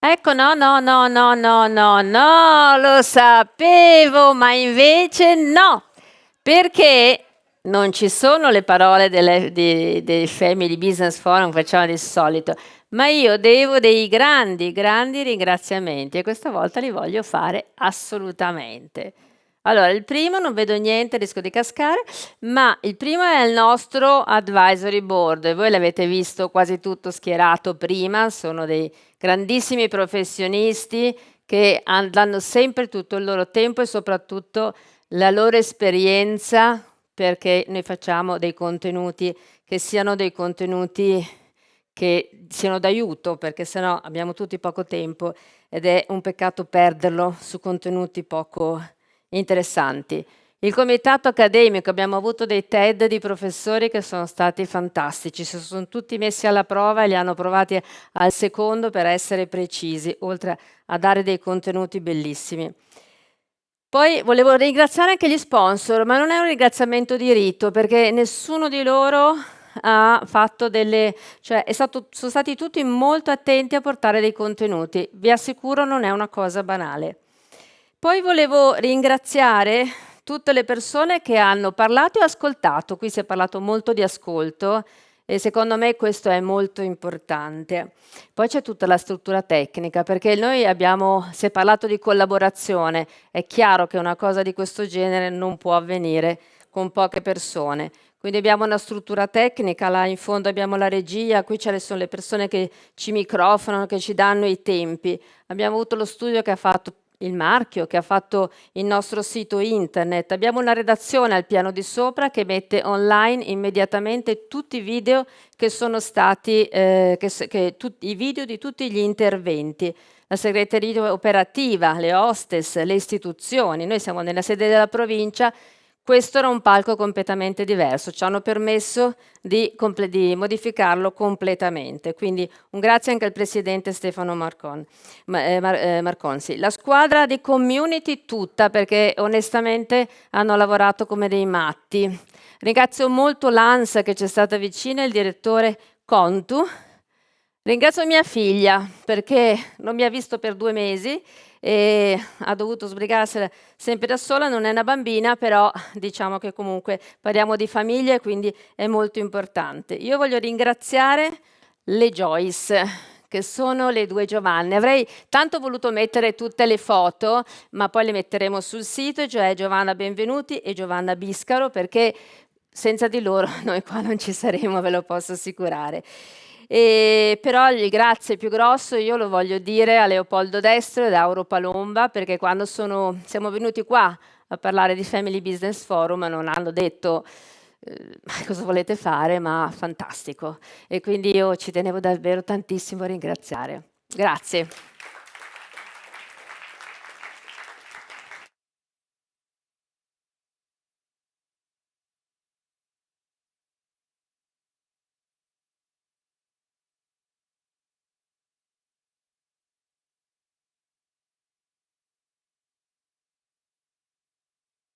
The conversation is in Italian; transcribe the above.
Ecco, no, no, no, no, no, no, no, lo sapevo, ma invece no, perché non ci sono le parole dei Family Business Forum che facciamo di solito, ma io devo dei grandi, grandi ringraziamenti e questa volta li voglio fare assolutamente. Allora, il primo, non vedo niente, rischio di cascare, ma il primo è il nostro advisory board. Voi l'avete visto quasi tutto schierato prima, sono dei grandissimi professionisti che danno sempre tutto il loro tempo e soprattutto la loro esperienza perché noi facciamo dei contenuti che siano dei contenuti che siano d'aiuto, perché sennò abbiamo tutti poco tempo ed è un peccato perderlo su contenuti poco interessanti. Il comitato accademico, abbiamo avuto dei TED di professori che sono stati fantastici, si sono tutti messi alla prova e li hanno provati al secondo per essere precisi, oltre a dare dei contenuti bellissimi. Poi volevo ringraziare anche gli sponsor, ma non è un ringraziamento di rito, perché nessuno di loro ha fatto cioè sono stati tutti molto attenti a portare dei contenuti. Vi assicuro non è una cosa banale. Poi volevo ringraziare tutte le persone che hanno parlato e ascoltato. Qui si è parlato molto di ascolto e secondo me questo è molto importante. Poi c'è tutta la struttura tecnica, perché si è parlato di collaborazione, è chiaro che una cosa di questo genere non può avvenire con poche persone. Quindi abbiamo una struttura tecnica, là in fondo abbiamo la regia, qui sono le persone che ci microfonano, che ci danno i tempi. Abbiamo avuto lo studio che ha fatto il marchio, che ha fatto il nostro sito internet. Abbiamo una redazione al piano di sopra che mette online immediatamente tutti i video che sono stati, i video di tutti gli interventi. La segreteria operativa, le hostess, le istituzioni. Noi siamo nella sede della provincia. Questo era un palco completamente diverso, ci hanno permesso di modificarlo completamente, quindi un grazie anche al presidente Stefano Marconsi. La squadra di community tutta, perché onestamente hanno lavorato come dei matti. Ringrazio molto l'ANSA che ci è stata vicina e il direttore Contu. Ringrazio mia figlia perché non mi ha visto per 2 mesi e ha dovuto sbrigarsela sempre da sola, non è una bambina, però diciamo che comunque parliamo di famiglia e quindi è molto importante. Io voglio ringraziare le Joyce, che sono le 2 Giovanne. Avrei tanto voluto mettere tutte le foto, ma poi le metteremo sul sito, cioè Giovanna Benvenuti e Giovanna Biscaro, perché senza di loro noi qua non ci saremo, ve lo posso assicurare. Però il grazie più grosso io lo voglio dire a Leopoldo Destro e ad Auro Palomba, perché quando siamo venuti qua a parlare di Family Business Forum non hanno detto cosa volete fare, ma fantastico. E quindi io ci tenevo davvero tantissimo a ringraziare. Grazie.